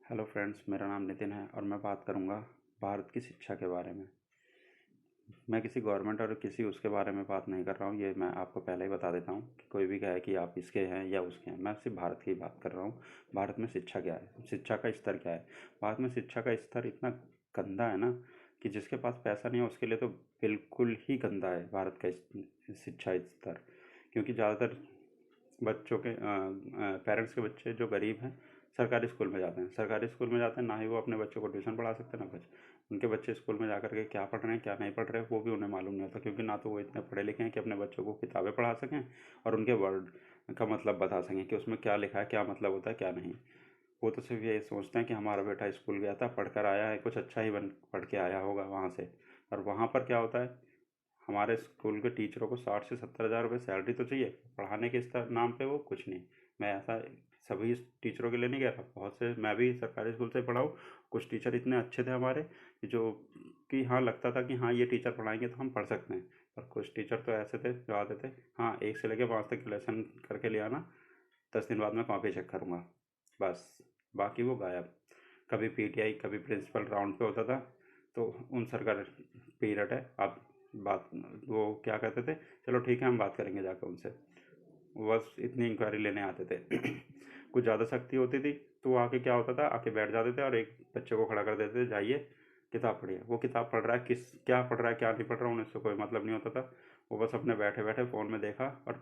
Hello friends, मेरा नाम नितिन है और मैं बात करूंगा भारत की शिक्षा के बारे में। मैं किसी गवर्नमेंट और किसी उसके बारे में बात नहीं कर रहा हूँ। ये मैं आपको पहले ही बता देता हूँ कि कोई भी कहे कि आप इसके हैं या उसके हैं, मैं सिर्फ भारत की बात कर रहा हूँ। भारत में शिक्षा क्या है, शिक्षा का स्तर क्या है। भारत में शिक्षा का स्तर इतना गंदा है ना कि जिसके पास पैसा नहीं है उसके लिए तो बिल्कुल ही गंदा है भारत का शिक्षा स्तर। क्योंकि ज़्यादातर बच्चों के पेरेंट्स के बच्चे जो गरीब हैं सरकारी स्कूल में जाते हैं। सरकारी स्कूल में जाते हैं, ना ही वो अपने बच्चों को ट्यूशन पढ़ा सकते हैं ना कुछ। उनके बच्चे स्कूल में जा कर के क्या पढ़ रहे हैं क्या नहीं पढ़ रहे हैं वो भी उन्हें मालूम नहीं होता, क्योंकि ना तो वो इतने पढ़े लिखे हैं कि अपने बच्चों को किताबें पढ़ा सकें और उनके वर्ड का मतलब बता सकें कि उसमें क्या लिखा है, क्या मतलब होता है क्या नहीं। वो तो सिर्फ ये सोचते हैं कि हमारा बेटा स्कूल गया था, पढ़ कर आया है, कुछ अच्छा ही बन पढ़ के आया होगा वहाँ से। और वहाँ पर क्या होता है, हमारे स्कूल के टीचरों को 60 से 70 हज़ार रुपये सैलरी तो चाहिए, पढ़ाने के स्तर नाम पे वो कुछ नहीं। मैं ऐसा सभी टीचरों के लिए नहीं कह रहा, बहुत से मैं भी सरकारी स्कूल से पढ़ा हूँ। कुछ टीचर इतने अच्छे थे हमारे कि जो कि हाँ लगता था कि हाँ ये टीचर पढ़ाएंगे तो हम पढ़ सकते हैं। और कुछ टीचर तो ऐसे थे जो आते थे, हाँ 1 से लेकर 5 तक लेसन करके ले आना, 10 दिन बाद में कॉपी चेक करूँगा, बस बाकी वो गायब। कभी पीटीआई कभी प्रिंसिपल राउंड पे होता था तो उन सर का पीरियड है, आप बात वो क्या कहते थे, चलो ठीक है हम बात करेंगे जाकर उनसे। बस इतनी इंक्वायरी लेने आते थे। कुछ ज़्यादा सख्ती होती थी तो वो आके क्या होता था, आके बैठ जाते थे और एक बच्चे को खड़ा कर देते थे, जाइए किताब पढ़िए। वो किताब पढ़ रहा है, किस क्या पढ़ रहा है क्या नहीं पढ़ रहा है उन्हें उससे कोई मतलब नहीं होता था। वो बस अपने बैठे बैठे फ़ोन में देखा और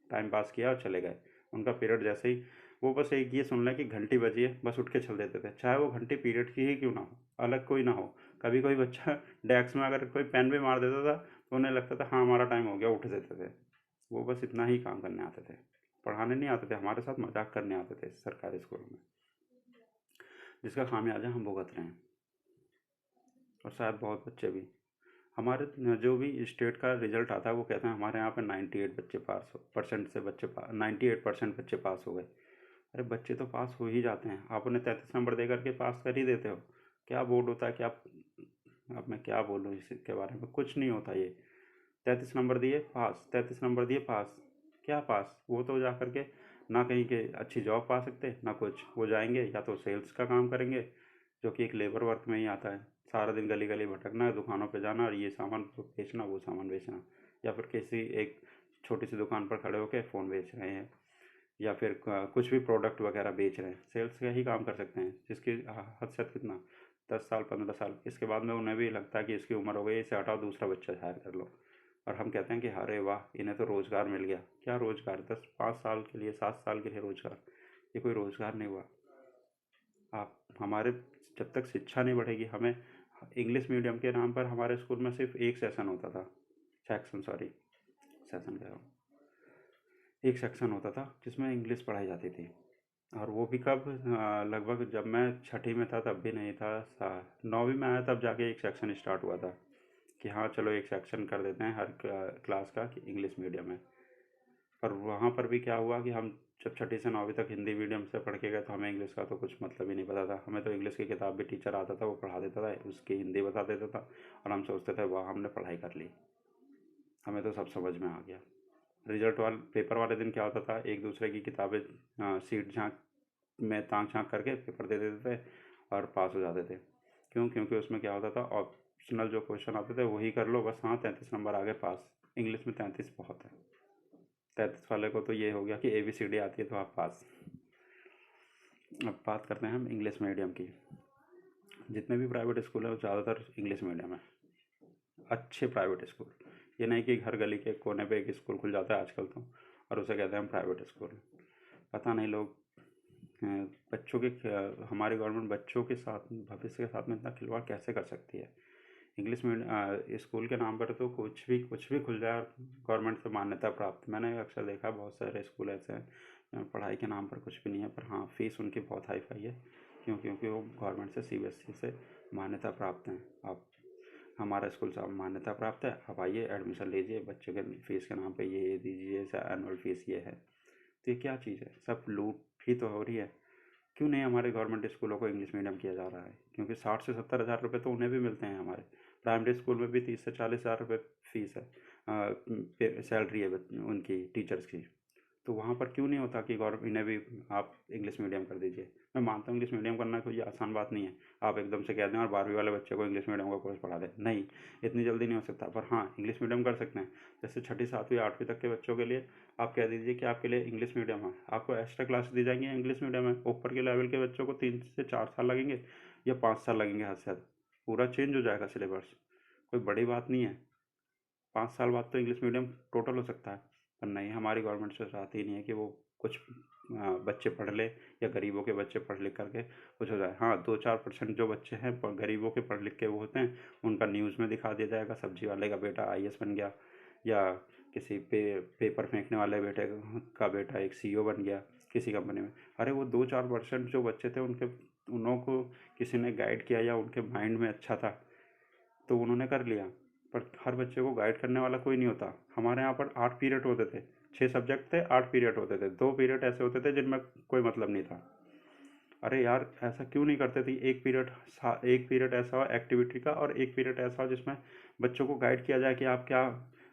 टाइम पास किया और चले गए। उनका पीरियड जैसे ही वो बस एक ये सुन लें कि घंटी बजी है, बस उठ के चल देते थे, चाहे वो घंटी पीरियड की ही क्यों ना हो, अलग कोई ना हो। कभी कोई बच्चा डेस्क में अगर कोई पेन भी मार देता था तो उन्हें लगता था हाँ हमारा टाइम हो गया, उठ देते थे। वो बस इतना ही काम करने आते थे, पढ़ाने नहीं आते थे, हमारे साथ मजाक करने आते थे सरकारी स्कूल में, जिसका खामियाजा हम भुगत रहे हैं। और शायद बहुत बच्चे भी हमारे जो भी स्टेट का रिजल्ट आता है वो कहते हैं हमारे यहाँ पे 98 बच्चे पास हो परसेंट से बच्चे 98% बच्चे पास हो गए। अरे बच्चे तो पास हो ही जाते हैं, आप उन्हें 33 नंबर दे करके पास कर ही देते हो। क्या बोर्ड होता है क्या, अब मैं क्या बोलूँ इसके बारे में, कुछ नहीं होता ये। 33 नंबर दिए पास, 33 नंबर दिए पास, क्या पास, वो तो जा करके ना कहीं के अच्छी जॉब पा सकते ना कुछ। वो जाएंगे या तो सेल्स का काम करेंगे जो कि एक लेबर वर्क में ही आता है, सारा दिन गली गली भटकना है, दुकानों पे जाना और ये सामान बेचना वो सामान बेचना। या फिर किसी एक छोटी सी दुकान पर खड़े होकर फ़ोन बेच रहे हैं या फिर कुछ भी प्रोडक्ट वगैरह बेच रहे हैं, सेल्स का ही काम कर सकते हैं। जिसकी हद से हद कितना, 10 साल 15 साल, इसके बाद में उन्हें भी लगता है कि इसकी उम्र हो गई, इसे हटाओ दूसरा बच्चा हायर कर लो। और हम कहते हैं कि अरे वाह इन्हें तो रोज़गार मिल गया। क्या रोज़गार, 5 साल के लिए 7 साल के लिए रोज़गार, ये कोई रोज़गार नहीं हुआ। आप हमारे जब तक शिक्षा नहीं बढ़ेगी, हमें इंग्लिश मीडियम के नाम पर हमारे स्कूल में सिर्फ एक सेशन होता था, सेक्शन सॉरी, सेशन कह रहा हूँ, एक सेक्शन होता था जिसमें इंग्लिश पढ़ाई जाती थी। और वो भी कब, लगभग जब मैं छठी में था तब भी नहीं था, 9वीं में आया तब जाके एक सेक्शन स्टार्ट हुआ था कि हाँ चलो एक सेक्शन कर देते हैं हर क्लास का कि इंग्लिश मीडियम है। पर वहाँ पर भी क्या हुआ कि हम जब छठी से 9वीं तक हिंदी मीडियम से पढ़ के गए तो हमें इंग्लिश का तो कुछ मतलब ही नहीं पता था। हमें तो इंग्लिश की किताब भी टीचर आता था वो पढ़ा देता था, उसकी हिंदी बता देता था और हम सोचते थे वाह हमने पढ़ाई कर ली, हमें तो सब समझ में आ गया। रिजल्ट वाले पेपर वाले दिन क्या होता था, एक दूसरे की किताबें सीट झाँक में ताक झाँक करके पेपर दे देते थे और पास हो जाते थे। क्यों, क्योंकि उसमें क्या होता था, ऑप्शनल जो क्वेश्चन आते थे वही कर लो बस, हाँ 33 नंबर आ गए पास। इंग्लिश में 33 बहुत है, 33 वाले को तो ये हो गया कि ABCD आती है तो आप पास। अब बात करते हैं हम इंग्लिश मीडियम की। जितने भी प्राइवेट स्कूल है वो ज़्यादातर इंग्लिश मीडियम है, अच्छे प्राइवेट स्कूल। ये नहीं कि हर गली के कोने पे एक स्कूल खुल जाता है आजकल तो और उसे कहते हैं हम प्राइवेट स्कूल। पता नहीं लोग बच्चों के हमारी गवर्नमेंट बच्चों के साथ भविष्य के साथ में इतना खिलवाड़ कैसे कर सकती है। इंग्लिश मीडियम स्कूल के नाम पर तो कुछ भी खुल जाए और गवर्नमेंट से मान्यता प्राप्त। मैंने अक्सर देखा है बहुत सारे स्कूल ऐसे हैं जहाँ पढ़ाई के नाम पर कुछ भी नहीं है, पर हाँ फीस उनकी बहुत हाई फाई है। क्यों, क्योंकि वो गवर्नमेंट से CBSE से मान्यता प्राप्त हैं। आप हमारा स्कूल से मान्यता प्राप्त है, आप आइए एडमिशन लीजिए, बच्चे के फीस के नाम पे ये दीजिए, एनुअल फीस ये है। तो ये क्या चीज़ है, सब लूट ही तो हो रही है। क्यों नहीं हमारे गवर्नमेंट स्कूलों को इंग्लिश मीडियम किया जा रहा है, क्योंकि 60 से 70 हज़ार रुपये तो उन्हें भी मिलते हैं। हमारे प्राइमरी स्कूल में भी 30 से 40 हज़ार रुपये फीस है, सैलरी है उनकी टीचर्स की। तो वहाँ पर क्यों नहीं होता कि इन्हें भी आप इंग्लिश मीडियम कर दीजिए। मैं मानता हूँ इंग्लिश मीडियम करना कोई आसान बात नहीं है, आप एकदम से कह दें और 12वीं वाले बच्चे को इंग्लिश मीडियम का कोर्स पढ़ा दें, नहीं, इतनी जल्दी नहीं हो सकता। पर हाँ, इंग्लिश मीडियम कर सकते हैं। जैसे छठी 7वीं 8वीं तक के बच्चों के लिए आप कह दीजिए कि आपके लिए इंग्लिश मीडियम है, आपको एक्स्ट्रा क्लास दी जाएंगी इंग्लिश मीडियम है। ऊपर के लेवल के बच्चों को 3 से 4 साल लगेंगे या 5 साल लगेंगे हद से हद, पूरा चेंज हो जाएगा सिलेबस, कोई बड़ी बात नहीं है। 5 साल बाद तो इंग्लिश मीडियम टोटल हो सकता है। पर नहीं, हमारी गवर्नमेंट से चाहती ही नहीं है कि वो कुछ बच्चे पढ़ ले या गरीबों के बच्चे पढ़ लिख करके कुछ हो जाए। हाँ, 2-4% जो बच्चे हैं गरीबों के पढ़ लिख के वो होते हैं, उनका न्यूज़ में दिखा दिया जाएगा, सब्जी वाले का बेटा आईएएस बन गया, या किसी पेपर फेंकने वाले बेटे का बेटा एक सीईओ बन गया किसी कंपनी में। अरे वो 2-4% जो बच्चे थे उन को किसी ने गाइड किया या उनके माइंड में अच्छा था तो उन्होंने कर लिया। पर हर बच्चे को गाइड करने वाला कोई नहीं होता। हमारे यहाँ पर 8 पीरियड होते थे, 6 सब्जेक्ट थे, 8 पीरियड होते थे, 2 पीरियड ऐसे होते थे जिनमें कोई मतलब नहीं था। अरे यार, ऐसा क्यों नहीं करते थे? एक पीरियड ऐसा हो एक्टिविटी का और एक पीरियड ऐसा हो जिसमें बच्चों को गाइड किया जाए कि आप क्या,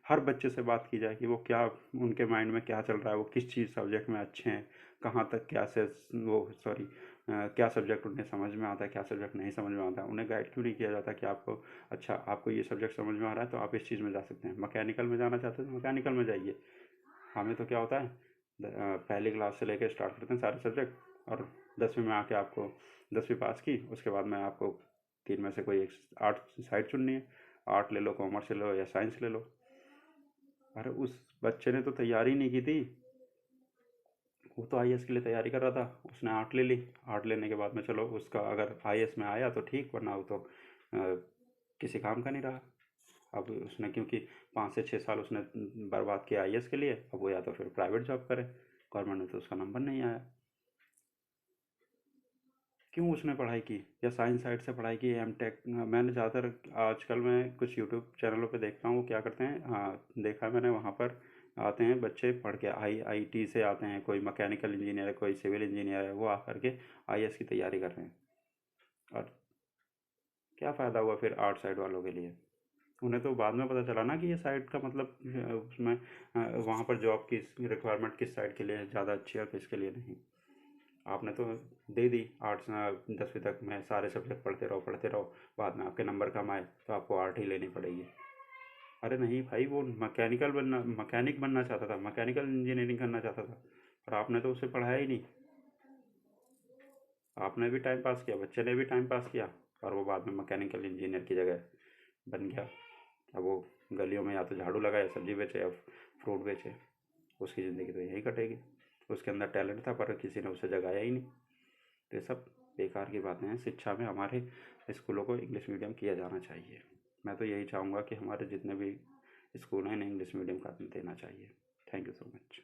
हर बच्चे से बात की जाए कि वो क्या, उनके माइंड में क्या चल रहा है, वो किस चीज़ सब्जेक्ट में अच्छे हैं, कहाँ तक क्या से वो सॉरी क्या सब्जेक्ट उन्हें समझ में आता है, क्या सब्जेक्ट नहीं समझ में आता है। उन्हें गाइड क्यों नहीं किया जाता कि आपको, अच्छा आपको ये सब्जेक्ट समझ में आ रहा है तो आप इस चीज़ में जा सकते हैं, मैकेनिकल में जाना चाहते हैं तो मैकेनिकल में जाइए। हमें तो क्या होता है, पहली क्लास से लेकर स्टार्ट करते हैं सारे सब्जेक्ट, और 10वीं में आके आपको 10वीं पास की, उसके बाद में आपको 3 में से कोई एक आर्ट साइड चुननी है, आर्ट ले लो, कॉमर्स ले लो या साइंस ले लो। अरे उस बच्चे ने तो तैयारी नहीं की थी, वो तो आईएएस के लिए तैयारी कर रहा था, उसने आर्ट ले ली। आर्ट लेने के बाद में चलो उसका अगर आईएएस में आया तो ठीक, वरना वो तो किसी काम का नहीं रहा। अब उसने क्योंकि 5 से 6 साल उसने बर्बाद किया आईएएस के लिए, अब वो या तो फिर प्राइवेट जॉब करे, गवर्नमेंट में तो उसका नंबर नहीं आया। क्यों उसने पढ़ाई की, या साइंस साइड से पढ़ाई की, एमटेक। मैंने ज़्यादातर आजकल मैं कुछ यूट्यूब चैनलों पे देखता हूँ वो क्या करते हैं, हाँ देखा मैंने, वहाँ पर आते हैं बच्चे पढ़ के, आईटी से आते हैं, कोई मैकेनिकल इंजीनियर है, कोई सिविल इंजीनियर है, वो आकर के आईएएस की तैयारी कर रहे हैं। और क्या फ़ायदा हुआ फिर आर्ट साइड वालों के लिए? उन्हें तो बाद में पता चला ना कि ये साइड का मतलब उसमें वहाँ पर जॉब की रिक्वायरमेंट किस साइड के लिए ज़्यादा अच्छी है और किसके लिए नहीं। आपने तो दे दी आर्ट्स, 10वीं तक में सारे सब्जेक्ट पढ़ते रहो, बाद में आपके नंबर कम आए तो आपको आर्ट ही लेनी पड़ेगी। अरे नहीं भाई, वो मैकेनिक बनना चाहता था, मैकेनिकल इंजीनियरिंग करना चाहता था, और आपने तो उसे पढ़ाया ही नहीं। आपने भी टाइम पास किया, बच्चे ने भी टाइम पास किया, और वो बाद में मैकेनिकल इंजीनियर की जगह बन गया। अब वो गलियों में या तो झाड़ू लगाए, सब्जी बेचे या फ्रूट बेचे, उसकी ज़िंदगी तो यहीं कटेगी। उसके अंदर टैलेंट था पर किसी ने उसे जगाया ही नहीं। तो ये सब बेकार की बातें हैं। शिक्षा में हमारे स्कूलों को इंग्लिश मीडियम किया जाना चाहिए। मैं तो यही चाहूँगा कि हमारे जितने भी स्कूल हैं इन्हें इंग्लिश मीडियम का देना चाहिए। Thank you so much.